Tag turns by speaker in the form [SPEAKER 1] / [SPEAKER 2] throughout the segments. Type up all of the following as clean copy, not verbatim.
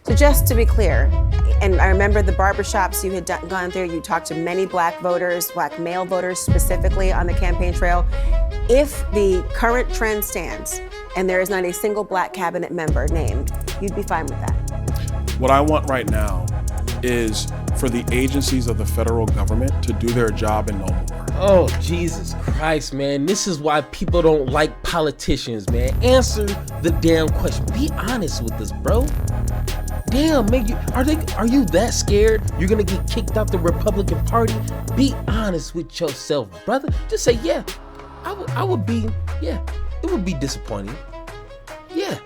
[SPEAKER 1] So just to be clear, and I remember the barbershops you had gone through, you talked to many black voters, black male voters specifically on the campaign trail. If the current trend stands and there is not a single black cabinet member named, you'd be fine with that?
[SPEAKER 2] What I want right now is for the agencies of the federal government to do their job and no more.
[SPEAKER 3] Oh, Jesus Christ, man. This is why people don't like politicians, man. Answer the damn question. Be honest with us, bro. Damn, man, are you that scared you're gonna get kicked out the Republican Party? Be honest with yourself, brother. Just say, yeah, I would be, yeah, it would be disappointing. Yeah,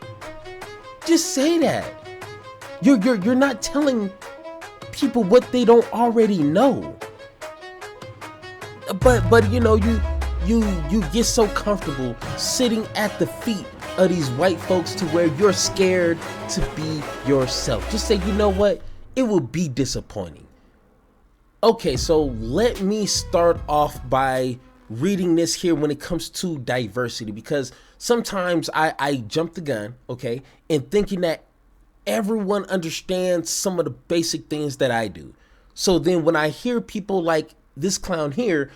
[SPEAKER 3] just say that. You're not telling people what they don't already know. But you know, you get so comfortable sitting at the feet of these white folks to where you're scared to be yourself. Just say, you know what? It will be disappointing. Okay, so let me start off by reading this here when it comes to diversity, because sometimes I jump the gun, okay, in thinking that everyone understands some of the basic things that I do. So then when I hear people like this clown here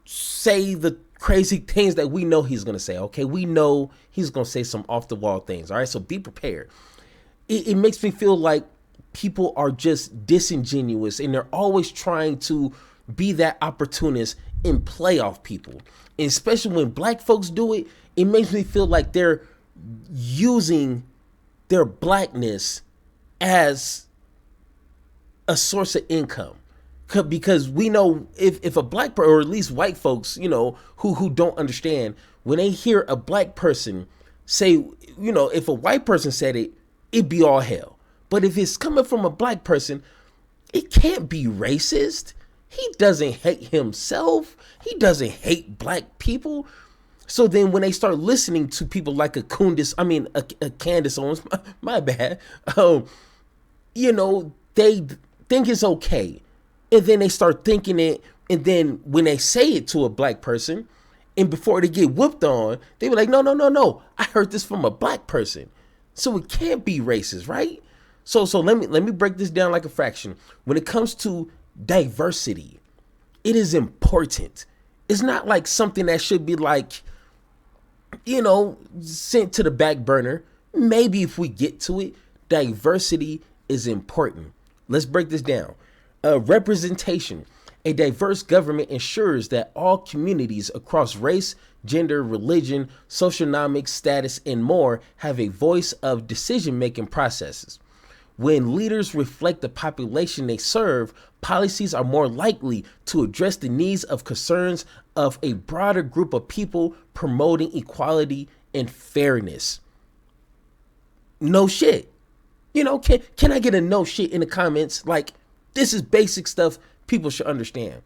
[SPEAKER 3] say the crazy things that we know he's going to say, okay, we know he's going to say some off the wall things. All right. So be prepared. It makes me feel like people are just disingenuous and they're always trying to be that opportunist and play off people. And especially when black folks do it, it makes me feel like they're using their blackness as a source of income. Because we know if a black person, or at least white folks, you know, who don't understand, when they hear a black person say, you know, if a white person said it, it'd be all hell. But if it's coming from a black person, it can't be racist. He doesn't hate himself. He doesn't hate black people. So then when they start listening to people like a Candace Owens, my bad, you know, they think it's okay. And then they start thinking it. And then when they say it to a black person, and before they get whooped on, they be like, no. I heard this from a black person. So it can't be racist, right? So let me break this down like a fraction. When it comes to diversity, it is important. It's not like something that should be like, you know, sent to the back burner. Maybe if we get to it, diversity is important. Let's break this down. Representation. A diverse government ensures that all communities across race, gender, religion, socioeconomic status, and more have a voice of decision-making processes. When leaders reflect the population they serve, policies are more likely to address the needs of concerns of a broader group of people, promoting equality and fairness. No shit. You know, can I get a no shit in the comments? Like, this is basic stuff people should understand.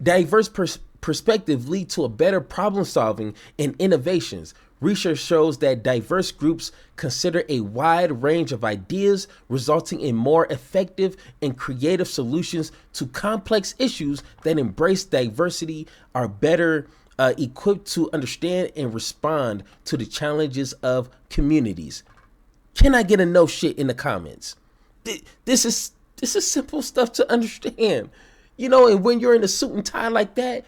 [SPEAKER 3] Diverse perspective lead to a better problem solving and innovations. Research shows that diverse groups consider a wide range of ideas, resulting in more effective and creative solutions to complex issues that embrace diversity, are better equipped to understand and respond to the challenges of communities. Can I get a no shit in the comments? This is simple stuff to understand, you know. And when you're in a suit and tie like that,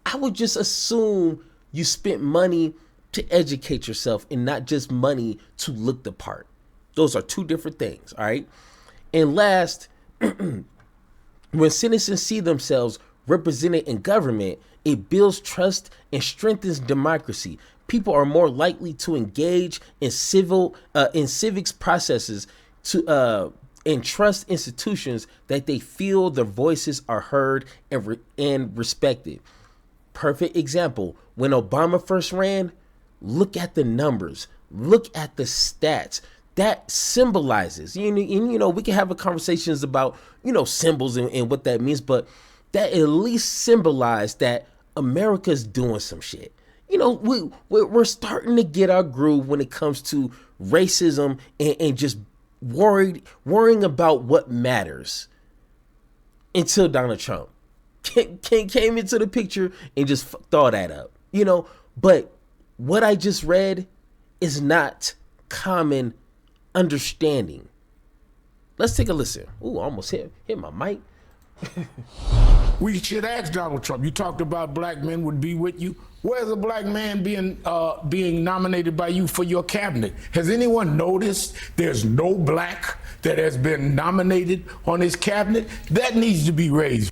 [SPEAKER 3] I would just assume you spent money to educate yourself and not just money to look the part. Those are two different things, all right? And last, when citizens see themselves represented in government, it builds trust and strengthens democracy. People are more likely to engage in civics processes and trust institutions that they feel their voices are heard and respected. Perfect example, when Obama first ran, look at the numbers, look at the stats. That symbolizes, you know, we can have conversations about, you know, symbols and what that means, but that at least symbolized that America's doing some shit. You know, we're starting to get our groove when it comes to racism and just worrying about what matters until Donald Trump came into the picture and just thought that up, you know. But what I just read is not common understanding. Let's take a listen. Ooh, I almost hit my mic.
[SPEAKER 4] We should ask Donald Trump. You talked about black men would be with you. Where's a black man being nominated by you for your cabinet? Has anyone noticed there's no black that has been nominated on his cabinet? That needs to be raised.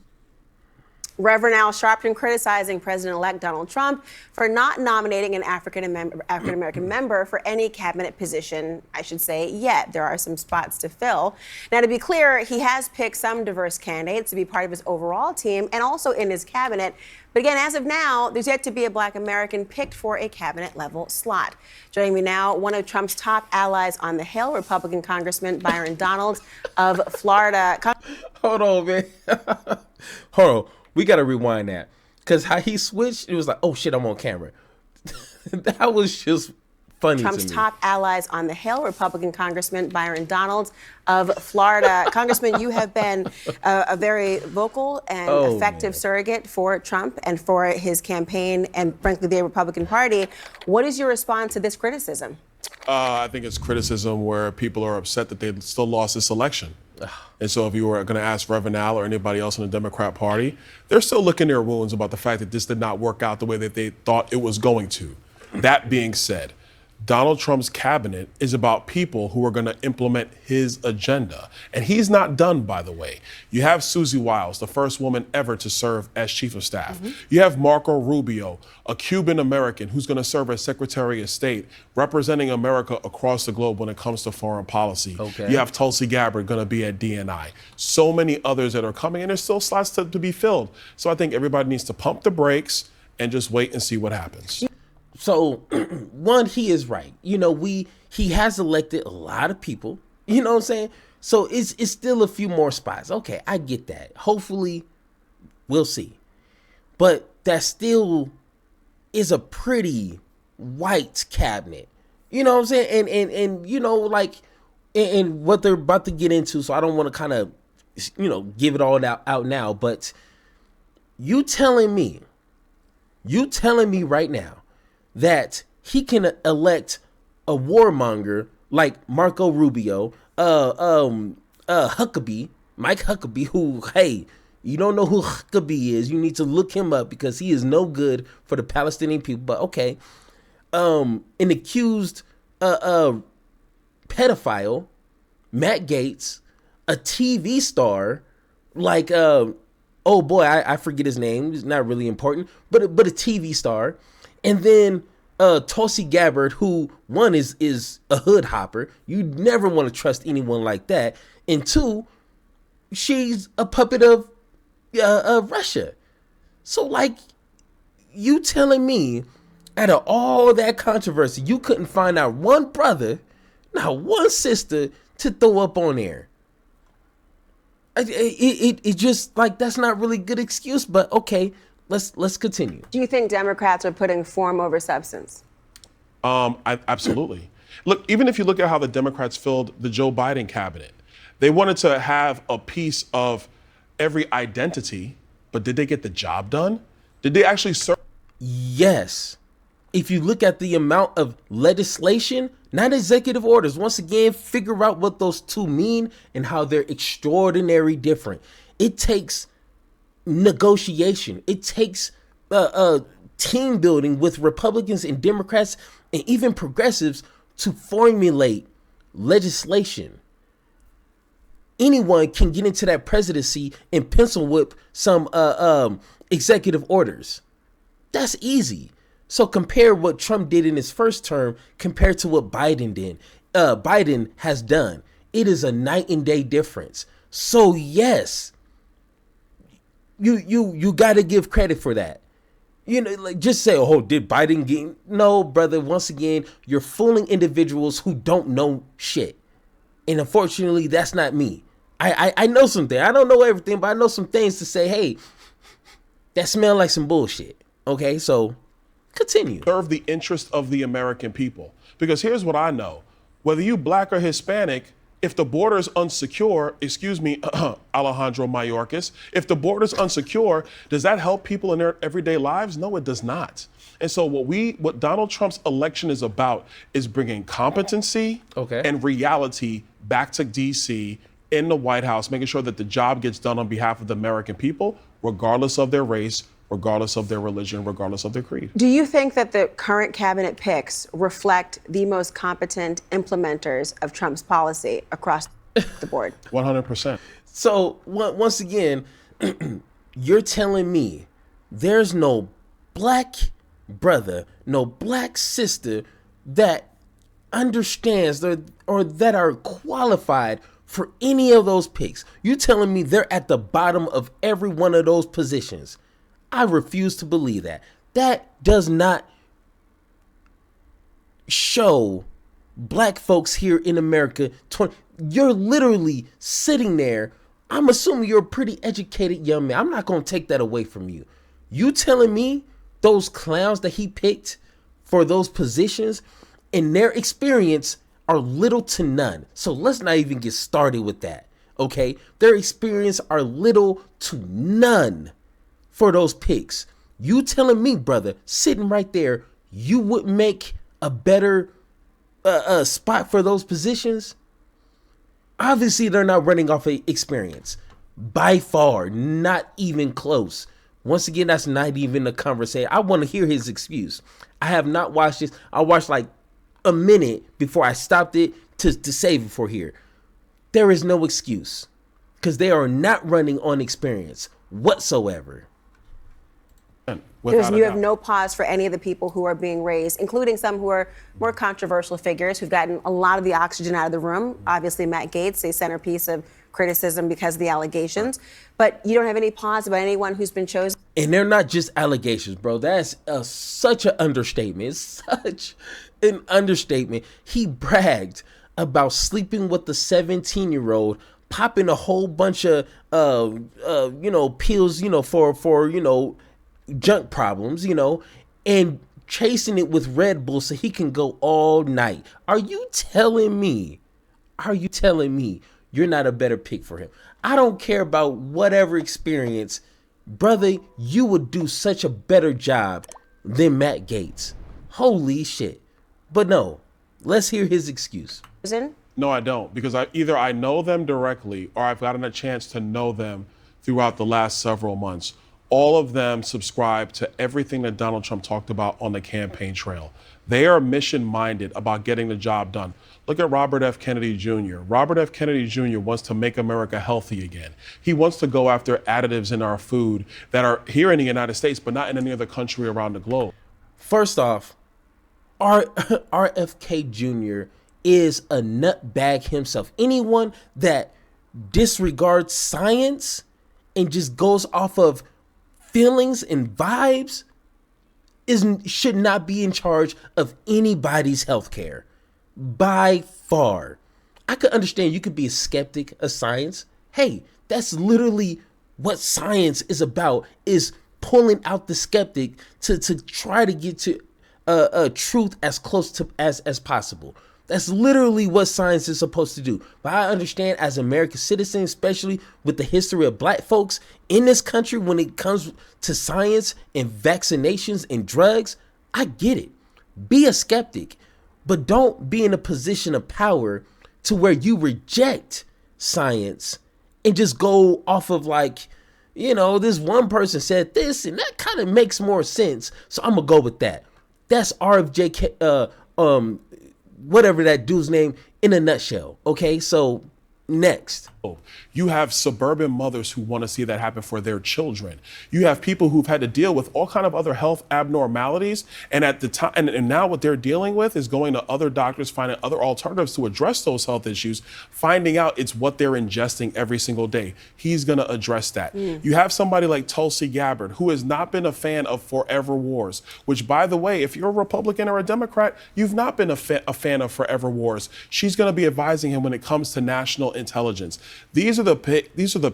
[SPEAKER 1] Reverend Al Sharpton criticizing President-elect Donald Trump for not nominating an African-American member for any cabinet position, I should say, yet. There are some spots to fill. Now, to be clear, he has picked some diverse candidates to be part of his overall team and also in his cabinet. But again, as of now, there's yet to be a black American picked for a cabinet-level slot. Joining me now, one of Trump's top allies on the Hill, Republican Congressman Byron Donalds of Florida.
[SPEAKER 3] Hold on, man. Hold on. We got to rewind that. Because how he switched, it was like, oh, shit, I'm on camera. That was just funny
[SPEAKER 1] Trump's
[SPEAKER 3] to me.
[SPEAKER 1] top allies on the Hill, Republican Congressman Byron Donalds of Florida. Congressman, you have been a very vocal and effective surrogate for Trump and for his campaign and, frankly, the Republican Party. What is your response to this criticism?
[SPEAKER 2] I think it's criticism where people are upset that they still lost this election. And so if you were going to ask Reverend Al or anybody else in the Democrat Party, they're still licking their wounds about the fact that this did not work out the way that they thought it was going to. That being said, Donald Trump's cabinet is about people who are going to implement his agenda. And he's not done, by the way. You have Susie Wiles, the first woman ever to serve as chief of staff. You have Marco Rubio, a Cuban American who's going to serve as Secretary of State, representing America across the globe when it comes to foreign policy. You have Tulsi Gabbard going to be at DNI. So many others that are coming, and there's still slots to be filled. So I think everybody needs to pump the brakes and just wait and see what happens.
[SPEAKER 3] So, one, he is right. You know, he has elected a lot of people. You know what I'm saying? So it's still a few more spots. Okay, I get that. Hopefully, we'll see. But that still is a pretty white cabinet. You know what I'm saying? And you know, like, and what they're about to get into. So I don't want to kind of, you know, give it all out now. But you telling me right now that he can elect a warmonger like Marco Rubio, Huckabee, Mike Huckabee, who, hey, you don't know who Huckabee is, you need to look him up because he is no good for the Palestinian people. But okay, an accused pedophile, Matt Gaetz, a TV star like oh boy, I forget his name. It's not really important, but a TV star. And then Tulsi Gabbard, who one is a hood hopper. You never want to trust anyone like that. And two, she's a puppet of Russia. So, like, you telling me out of all that controversy, you couldn't find out one brother, not one sister to throw up on there. It just, like, that's not really good excuse, but okay. Let's continue.
[SPEAKER 1] Do you think Democrats are putting form over substance?
[SPEAKER 2] Absolutely. Look, even if you look at how the Democrats filled the Joe Biden cabinet, they wanted to have a piece of every identity, but did they get the job done? Did they actually serve?
[SPEAKER 3] Yes. If you look at the amount of legislation, not executive orders, once again, figure out what those two mean and how they're extraordinarily different. It takes negotiation. It takes team building with Republicans and Democrats and even progressives to formulate legislation. Anyone can get into that presidency and pencil whip some executive orders. That's easy. So compare what Trump did in his first term compared to what Biden did. Biden has done. It is a night and day difference. So yes, you got to give credit for that. You know, like, just say, oh, did Biden get? No, brother. Once again, you're fooling individuals who don't know shit. And unfortunately, that's not me. I know something. I don't know everything, but I know some things to say, hey, that smell like some bullshit. Okay, so continue.
[SPEAKER 2] Serve the interest of the American people. Because here's what I know. Whether you black or Hispanic, If the border is unsecure, excuse me, Alejandro Mayorkas, if the border is unsecure, does that help people in their everyday lives? No, it does not. And so what Donald Trump's election is about is bringing competency and reality back to D.C. in the White House, making sure that the job gets done on behalf of the American people, regardless of their race, regardless of their religion, regardless of their creed.
[SPEAKER 1] Do you think that the current cabinet picks reflect the most competent implementers of Trump's policy across the board?
[SPEAKER 2] 100%.
[SPEAKER 3] So once again, you're telling me there's no black brother, no black sister that understands or that are qualified for any of those picks. You're telling me they're at the bottom of every one of those positions. I refuse to believe that. That does not show black folks here in America. You're literally sitting there. I'm assuming you're a pretty educated young man. I'm not going to take that away from you. You telling me those clowns that he picked for those positions in their experience are little to none. So let's not even get started with that. Okay? Their experience are little to none for those picks. You telling me, brother, sitting right there, you would make a better spot for those positions? Obviously, they're not running off of experience. By far, not even close. Once again, that's not even a conversation. I want to hear his excuse. I have not watched this. I watched like a minute before I stopped it to save it for here. There is no excuse because they are not running on experience whatsoever.
[SPEAKER 1] You have no pause for any of the people who are being raised, including some who are more controversial figures who've gotten a lot of the oxygen out of the room. Obviously, Matt Gaetz, a centerpiece of criticism because of the allegations. But you don't have any pause about anyone who's been chosen.
[SPEAKER 3] And they're not just allegations, bro. That's such an understatement. It's such an understatement. He bragged about sleeping with the 17-year-old, popping a whole bunch of, pills, for junk problems, and chasing it with Red Bull so he can go all night. Are you telling me you're not a better pick for him? I don't care about whatever experience. Brother, you would do such a better job than Matt Gaetz. Holy shit. But no, let's hear his excuse.
[SPEAKER 2] No, I don't, because either I know them directly or I've gotten a chance to know them throughout the last several months. All of them subscribe to everything that Donald Trump talked about on the campaign trail. They are mission-minded about getting the job done. Look at Robert F. Kennedy Jr. Robert F. Kennedy Jr. wants to make America healthy again. He wants to go after additives in our food that are here in the United States, but not in any other country around the globe.
[SPEAKER 3] First off, RFK Jr. is a nutbag himself. Anyone that disregards science and just goes off of feelings and vibes should not be in charge of anybody's healthcare. By far. I could understand you could be a skeptic of science. Hey, that's literally what science is about, is pulling out the skeptic to try to get to a truth as close to as possible. That's literally what science is supposed to do. But I understand, as American citizens, especially with the history of black folks in this country, when it comes to science and vaccinations and drugs, I get it. Be a skeptic, but don't be in a position of power to where you reject science and just go off of this one person said this and that kind of makes more sense, so I'm gonna go with that. That's RFJ, whatever that dude's name, in a nutshell. Okay, so next.
[SPEAKER 2] You have suburban mothers who want to see that happen for their children. You have people who've had to deal with all kind of other health abnormalities, and at the time, and now what they're dealing with is going to other doctors, finding other alternatives to address those health issues, finding out it's what they're ingesting every single day. He's going to address that. You have somebody like Tulsi Gabbard, who has not been a fan of Forever Wars, which, by the way, if you're a Republican or a Democrat, you've not been a fan of Forever Wars. She's going to be advising him when it comes to national intelligence. These are the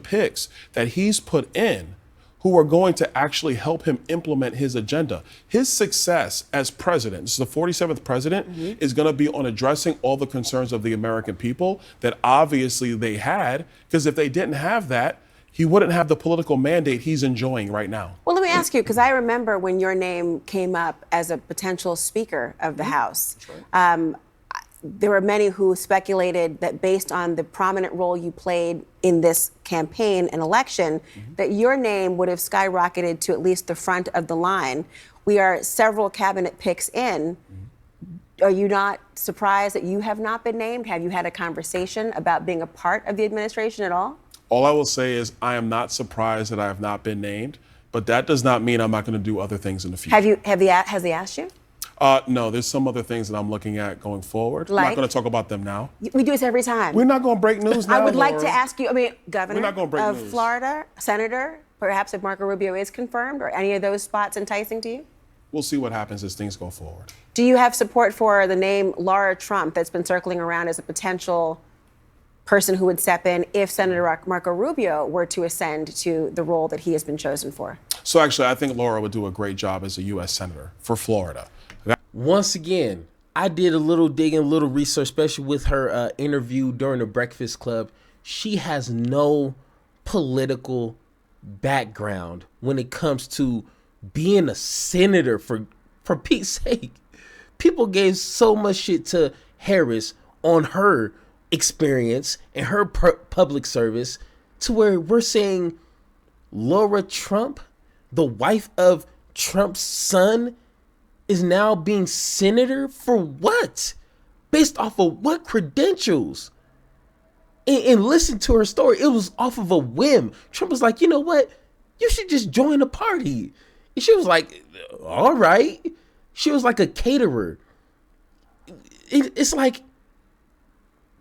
[SPEAKER 2] picks that he's put in who are going to actually help him implement his agenda. His success as president, this is the 47th president, is going to be on addressing all the concerns of the American people that obviously they had, because if they didn't have that, he wouldn't have the political mandate he's enjoying right now.
[SPEAKER 1] Well, let me ask you, because I remember when your name came up as a potential Speaker of the House. There were many who speculated that based on the prominent role you played in this campaign and election, that your name would have skyrocketed to at least the front of the line. We are several cabinet picks in. Are you not surprised that you have not been named? Have you had a conversation about being a part of the administration at all?
[SPEAKER 2] All I will say is I am not surprised that I have not been named, but that does not mean I'm not going to do other things in the future.
[SPEAKER 1] Has he asked you?
[SPEAKER 2] No, there's some other things that I'm looking at going forward. I'm
[SPEAKER 1] Like?
[SPEAKER 2] not going to talk about them now.
[SPEAKER 1] We do this every time.
[SPEAKER 2] We're not going to break news now.
[SPEAKER 1] I would like
[SPEAKER 2] Laura.
[SPEAKER 1] to ask you, Governor
[SPEAKER 2] We're not gonna break
[SPEAKER 1] of
[SPEAKER 2] news.
[SPEAKER 1] Florida, Senator, perhaps if Marco Rubio is confirmed, or any of those spots enticing to you?
[SPEAKER 2] We'll see what happens as things go forward.
[SPEAKER 1] Do you have support for the name Laura Trump that's been circling around as a potential person who would step in if Senator Marco Rubio were to ascend to the role that he has been chosen for?
[SPEAKER 2] So actually, I think Laura would do a great job as a U.S. Senator for Florida.
[SPEAKER 3] Once again, I did a little digging, a little research, especially with her interview during the Breakfast Club. She has no political background when it comes to being a senator, for Pete's sake. People gave so much shit to Harris on her experience and her public service to where we're saying Laura Trump, the wife of Trump's son, is now being senator for what? Based off of what credentials? And listen to her story. It was off of a whim. Trump was like, you know what? You should just join the party. And she was like, all right. She was like a caterer. It's like,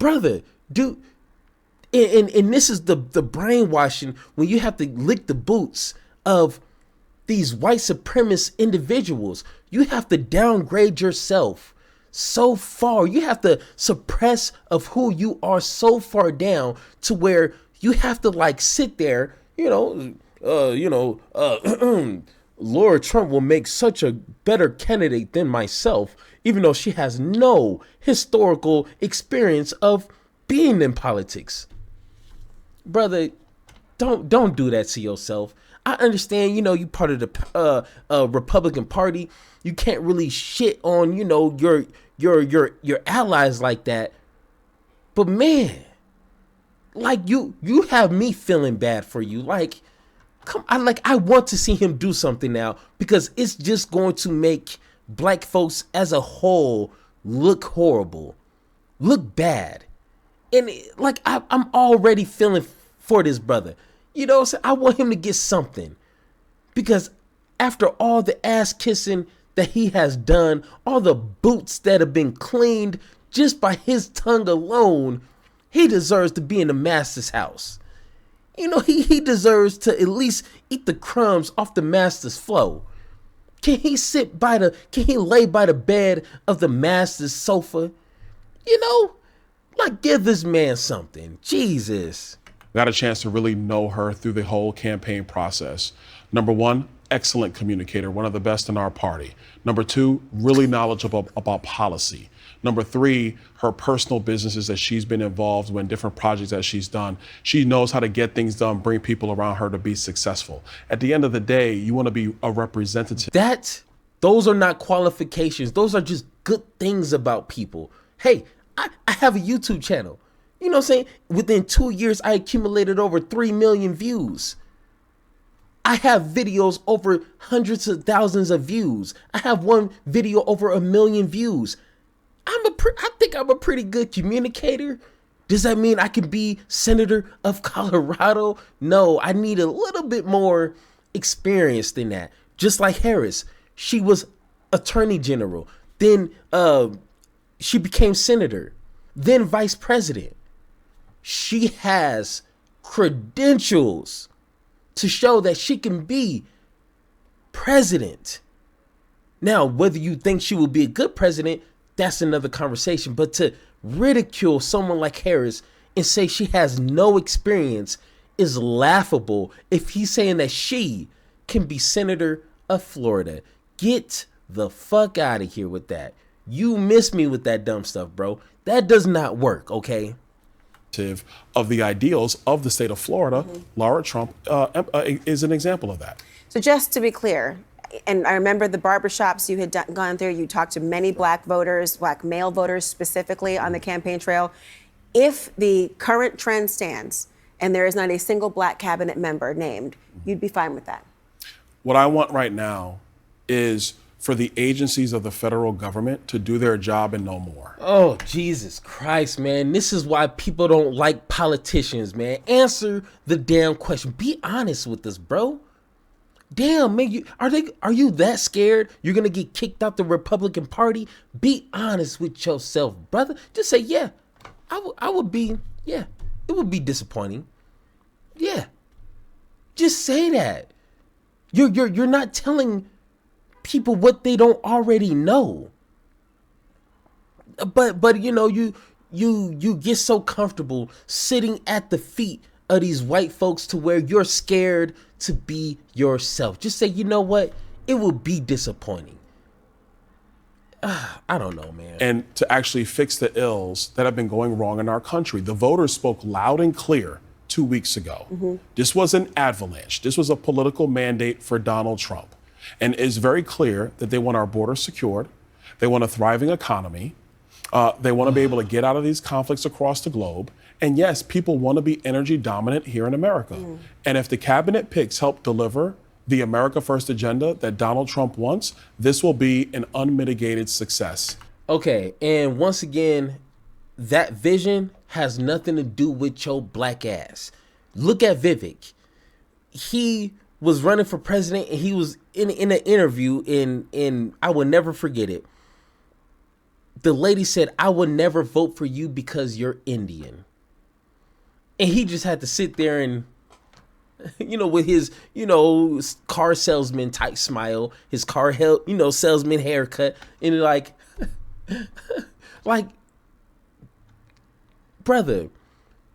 [SPEAKER 3] brother, dude. And this is the brainwashing when you have to lick the boots of these white supremacist individuals. You have to downgrade yourself so far. You have to suppress of who you are so far down to where you have to like sit there, Laura Trump will make such a better candidate than myself, even though she has no historical experience of being in politics. Brother, don't do that to yourself. I understand, you part of the Republican Party. You can't really shit on, your allies like that. But man, like you have me feeling bad for you. Like, I want to see him do something now, because it's just going to make black folks as a whole look horrible, look bad. And I'm already feeling for this brother. I want him to get something, because after all the ass kissing that he has done, all the boots that have been cleaned just by his tongue alone, he deserves to be in the master's house. He deserves to at least eat the crumbs off the master's floor. Can he lay by the bed of the master's sofa? Give this man something. Jesus.
[SPEAKER 2] Got a chance to really know her through the whole campaign process. Number one, excellent communicator, one of the best in our party. Number two, really knowledgeable about policy. Number three, her personal businesses that she's been involved in, different projects that she's done. She knows how to get things done, bring people around her to be successful. At the end of the day, you want to be a representative.
[SPEAKER 3] Those are not qualifications. Those are just good things about people. Hey, I have a YouTube channel. You know what I'm saying? Within 2 years, I accumulated over 3 million views. I have videos over hundreds of thousands of views. I have one video over 1 million views. I think I'm a pretty good communicator. Does that mean I can be Senator of Colorado? No, I need a little bit more experience than that. Just like Harris, she was Attorney General. Then she became Senator, then Vice President. She has credentials to show that she can be president. Now, whether you think she will be a good president, that's another conversation. But to ridicule someone like Harris and say she has no experience is laughable if he's saying that she can be senator of Florida. Get the fuck out of here with that. You miss me with that dumb stuff, bro. That does not work, okay?
[SPEAKER 2] Of the ideals of the state of Florida, Laura Trump is an example of that.
[SPEAKER 1] So just to be clear, and I remember the barbershops you had gone through, you talked to many black voters, black male voters specifically on the campaign trail. If the current trend stands and there is not a single black cabinet member named, you'd be fine with that.
[SPEAKER 2] What I want right now is for the agencies of the federal government to do their job and no more.
[SPEAKER 3] Oh, Jesus Christ, man. This is why people don't like politicians, man. Answer the damn question. Be honest with us, bro. Damn, man, are you that scared you're gonna get kicked out the Republican Party? Be honest with yourself, brother. Just say, yeah, I would be, yeah, it would be disappointing. Yeah. Just say that. You're not telling people what they don't already know. But you know, you get so comfortable sitting at the feet of these white folks to where you're scared to be yourself. Just say, you know what? It will be disappointing. I don't know, man.
[SPEAKER 2] And to actually fix the ills that have been going wrong in our country. The voters spoke loud and clear 2 weeks ago. This was an avalanche. This was a political mandate for Donald Trump. And it's very clear that they want our borders secured. They want a thriving economy. They want to be able to get out of these conflicts across the globe. And yes, people want to be energy dominant here in America. And if the cabinet picks help deliver the America First agenda that Donald Trump wants, this will be an unmitigated success.
[SPEAKER 3] Okay, and once again, that vision has nothing to do with your black ass. Look at Vivek. He was running for president and he was in an interview in I will never forget it. The lady said, "I will never vote for you because you're Indian." And he just had to sit there and, you know, with his, you know, car salesman type smile, his car, salesman haircut, and like, brother,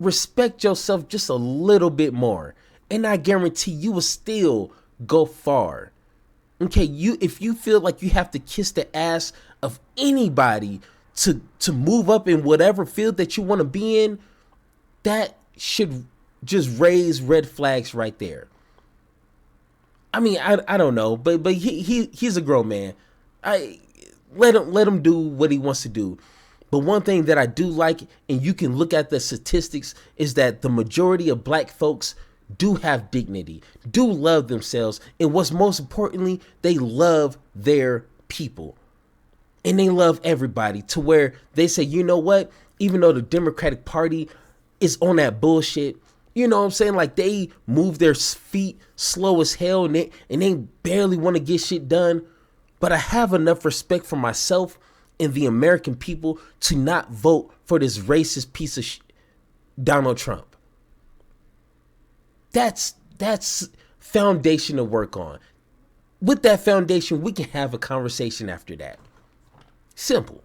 [SPEAKER 3] respect yourself just a little bit more. And I guarantee you will still go far. Okay, if you feel like you have to kiss the ass of anybody to move up in whatever field that you want to be in, that should just raise red flags right there. I mean, I don't know, but he's a grown man. Let him do what he wants to do. But one thing that I do like, and you can look at the statistics, is that the majority of black folks do have dignity, do love themselves, and what's most importantly, they love their people. And they love everybody to where they say, you know what, even though the Democratic Party is on that bullshit, you know what I'm saying? Like, they move their feet slow as hell and they barely want to get shit done. But I have enough respect for myself and the American people to not vote for this racist piece of Donald Trump. That's foundation to work on. With that foundation, we can have a conversation after that. Simple.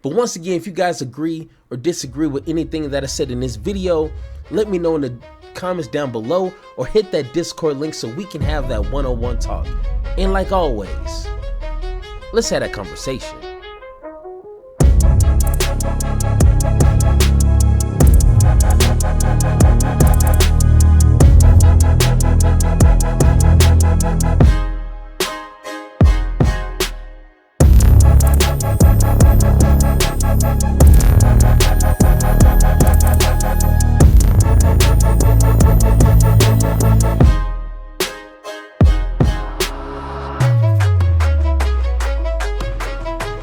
[SPEAKER 3] But once again, if you guys agree or disagree with anything that I said in this video, let me know in the comments down below or hit that Discord link so we can have that one-on-one talk. And like always, let's have that conversation.